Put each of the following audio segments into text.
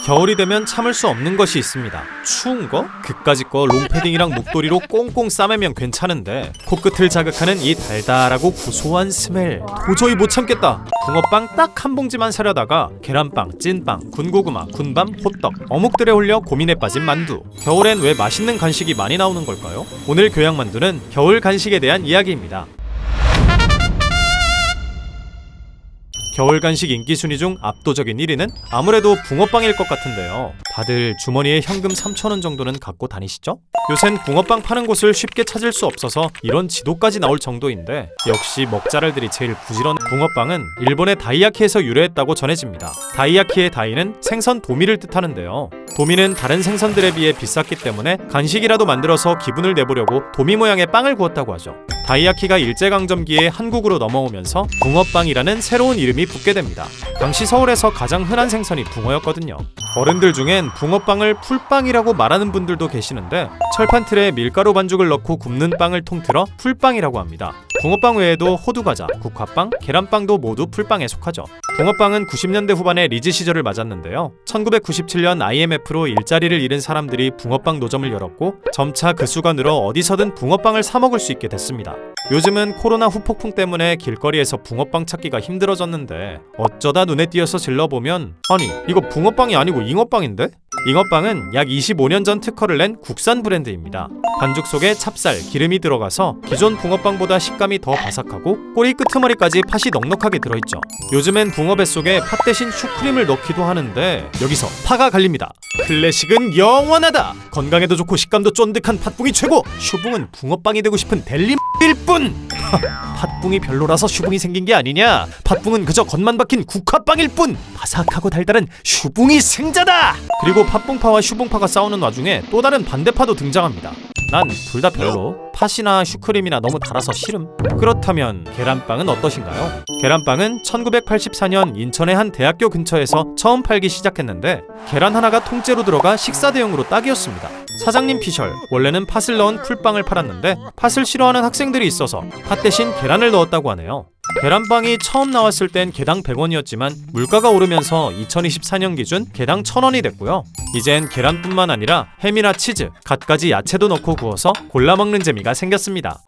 겨울이 되면 참을 수 없는 것이 있습니다. 추운 거? 그까짓 거 롱패딩이랑 목도리로 꽁꽁 싸매면 괜찮은데 코끝을 자극하는 이 달달하고 고소한 스멜 도저히 못 참겠다. 붕어빵 딱 한 봉지만 사려다가 계란빵, 찐빵, 군고구마, 군밤, 호떡, 어묵들에 홀려 고민에 빠진 만두. 겨울엔 왜 맛있는 간식이 많이 나오는 걸까요? 오늘 교양만두는 겨울 간식에 대한 이야기입니다. 겨울 간식 인기 순위 중 압도적인 1위는 아무래도 붕어빵일 것 같은데요. 다들 주머니에 현금 3,000원 정도는 갖고 다니시죠? 요샌 붕어빵 파는 곳을 쉽게 찾을 수 없어서 이런 지도까지 나올 정도인데 역시 먹자랄들이 제일 부지런. 붕어빵은 일본의 다이야키에서 유래했다고 전해집니다. 다이야키의 다이는 생선 도미를 뜻하는데요. 도미는 다른 생선들에 비해 비쌌기 때문에 간식이라도 만들어서 기분을 내보려고 도미 모양의 빵을 구웠다고 하죠. 다이야키가 일제강점기에 한국으로 넘어오면서 붕어빵이라는 새로운 이름이 붙게 됩니다. 당시 서울에서 가장 흔한 생선이 붕어였거든요. 어른들 중엔 붕어빵을 풀빵이라고 말하는 분들도 계시는데 철판틀에 밀가루 반죽을 넣고 굽는 빵을 통틀어 풀빵이라고 합니다. 붕어빵 외에도 호두과자, 국화빵, 계란빵도 모두 풀빵에 속하죠. 붕어빵은 90년대 후반에 리즈 시절을 맞았는데요. 1997년 IMF로 일자리를 잃은 사람들이 붕어빵 노점을 열었고 점차 그 수가 늘어 어디서든 붕어빵을 사 먹을 수 있게 됐습니다. 요즘은 코로나 후폭풍 때문에 길거리에서 붕어빵 찾기가 힘들어졌는데 어쩌다 눈에 띄어서 질러보면 아니 이거 붕어빵이 아니고 잉어빵인데? 잉어빵은 약 25년 전 특허를 낸 국산 브랜드입니다. 반죽 속에 찹쌀, 기름이 들어가서 기존 붕어빵보다 식감이 더 바삭하고 꼬리 끄트머리까지 팥이 넉넉하게 들어있죠. 요즘엔 붕어 뱃속에 팥 대신 슈크림을 넣기도 하는데 여기서 파가 갈립니다. 클래식은 영원하다! 건강에도 좋고 식감도 쫀득한 팥붕이 최고! 슈붕은 붕어빵이 되고 싶은 델리 일 뿐! 팥붕이 별로라서 슈붕이 생긴 게 아니냐? 팥붕은 그저 겉만 박힌 국화빵일 뿐! 바삭하고 달달한 슈붕이 승자다! 그리고 팥붕파와 슈붕파가 싸우는 와중에 또 다른 반대파도 등장합니다. 난 둘 다 별로. 팥이나 슈크림이나 너무 달아서 싫음. 그렇다면 계란빵은 어떠신가요? 계란빵은 1984년 인천의 한 대학교 근처에서 처음 팔기 시작했는데 계란 하나가 통째로 들어가 식사 대용으로 딱이었습니다. 사장님 피셜, 원래는 팥을 넣은 풀빵을 팔았는데 팥을 싫어하는 학생들이 있어서 팥 대신 계란을 넣었다고 하네요. 계란빵이 처음 나왔을 땐 개당 100원이었지만 물가가 오르면서 2024년 기준 개당 1,000원이 됐고요. 이젠 계란뿐만 아니라 햄이나 치즈, 갖가지 야채도 넣고 구워서 골라 먹는 재미가 생겼습니다.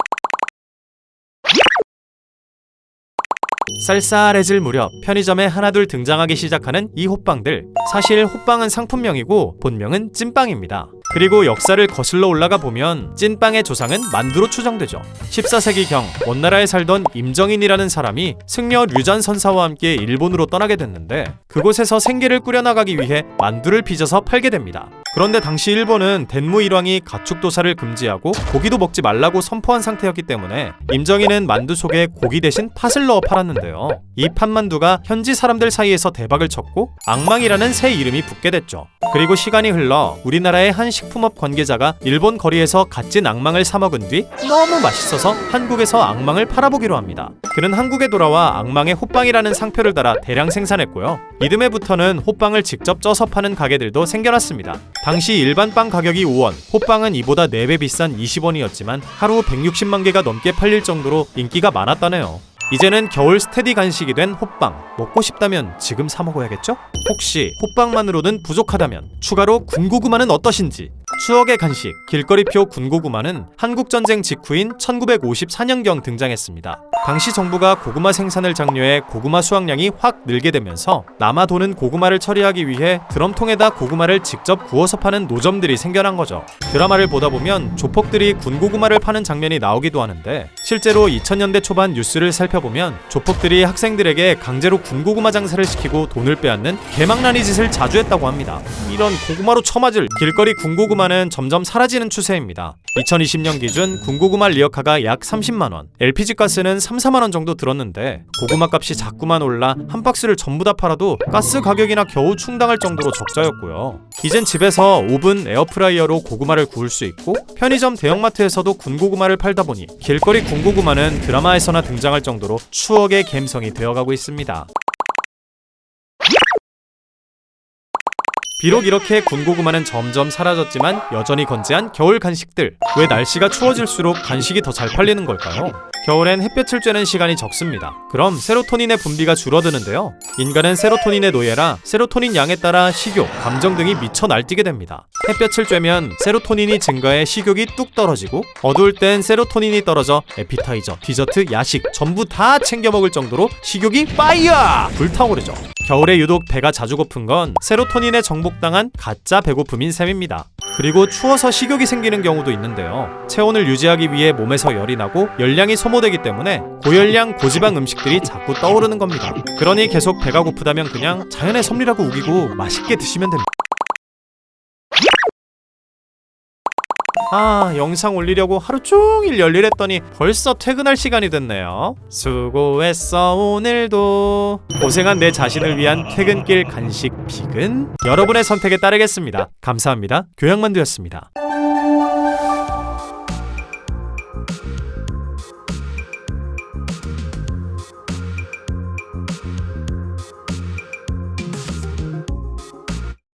쌀쌀해질 무렵 편의점에 하나둘 등장하기 시작하는 이 호빵들. 사실 호빵은 상품명이고 본명은 찐빵입니다. 그리고 역사를 거슬러 올라가 보면 찐빵의 조상은 만두로 추정되죠. 14세기경 원나라에 살던 임정인이라는 사람이 승려 류잔 선사와 함께 일본으로 떠나게 됐는데 그곳에서 생계를 꾸려나가기 위해 만두를 빚어서 팔게 됩니다. 그런데 당시 일본은 덴무 일왕이 가축도살을 금지하고 고기도 먹지 말라고 선포한 상태였기 때문에 임정인은 만두 속에 고기 대신 팥을 넣어 팔았는데요. 이 팥만두가 현지 사람들 사이에서 대박을 쳤고 앙망이라는 새 이름이 붙게 됐죠. 그리고 시간이 흘러 우리나라의 한 식품업 관계자가 일본 거리에서 갓진 앙망을 사 먹은 뒤 너무 맛있어서 한국에서 앙망을 팔아보기로 합니다. 그는 한국에 돌아와 앙망의 호빵이라는 상표를 달아 대량 생산했고요. 이듬해부터는 호빵을 직접 쪄서 파는 가게들도 생겨났습니다. 당시 일반 빵 가격이 5원, 호빵은 이보다 4배 비싼 20원이었지만 하루 160만 개가 넘게 팔릴 정도로 인기가 많았다네요. 이제는 겨울 스테디 간식이 된 호빵. 먹고 싶다면 지금 사 먹어야겠죠? 혹시 호빵만으로는 부족하다면 추가로 군고구마는 어떠신지? 추억의 간식, 길거리표 군고구마는 한국전쟁 직후인 1954년경 등장했습니다. 당시 정부가 고구마 생산을 장려해 고구마 수확량이 확 늘게 되면서 남아 도는 고구마를 처리하기 위해 드럼통에다 고구마를 직접 구워서 파는 노점들이 생겨난 거죠. 드라마를 보다 보면 조폭들이 군고구마를 파는 장면이 나오기도 하는데 실제로 2000년대 초반 뉴스를 살펴보면 조폭들이 학생들에게 강제로 군고구마 장사를 시키고 돈을 빼앗는 개망나니 짓을 자주 했다고 합니다. 이런 고구마로 처맞을. 길거리 군고구마는 점점 사라지는 추세입니다. 2020년 기준 군고구마 리어카가 약 30만원, LPG가스는 3-4만원 정도 들었는데 고구마 값이 자꾸만 올라 한 박스를 전부 다 팔아도 가스 가격이나 겨우 충당할 정도로 적자였고요. 이젠 집에서 오븐, 에어프라이어로 고구마를 구울 수 있고 편의점 대형마트에서도 군고구마를 팔다 보니 길거리 군고구마는 드라마에서나 등장할 정도로 추억의 갬성이 되어가고 있습니다. 비록 이렇게 군고구마는 점점 사라졌지만 여전히 건재한 겨울 간식들. 왜 날씨가 추워질수록 간식이 더 잘 팔리는 걸까요? 겨울엔 햇볕을 쬐는 시간이 적습니다. 그럼 세로토닌의 분비가 줄어드는데요. 인간은 세로토닌의 노예라 세로토닌 양에 따라 식욕, 감정 등이 미쳐 날뛰게 됩니다. 햇볕을 쬐면 세로토닌이 증가해 식욕이 뚝 떨어지고 어두울 땐 세로토닌이 떨어져 에피타이저, 디저트, 야식 전부 다 챙겨 먹을 정도로 식욕이 파이어! 불타오르죠. 겨울에 유독 배가 자주 고픈 건 세로토닌에 정복당한 가짜 배고픔인 셈입니다. 그리고 추워서 식욕이 생기는 경우도 있는데요. 체온을 유지하기 위해 몸에서 열이 나고 열량이 소모되기 때문에 고열량 고지방 음식들이 자꾸 떠오르는 겁니다. 그러니 계속 배가 고프다면 그냥 자연의 섭리라고 우기고 맛있게 드시면 됩니다. 영상 올리려고 하루 종일 열일했더니 벌써 퇴근할 시간이 됐네요. 수고했어 오늘도. 고생한 내 자신을 위한 퇴근길 간식 픽은 여러분의 선택에 따르겠습니다. 감사합니다. 교양만두였습니다.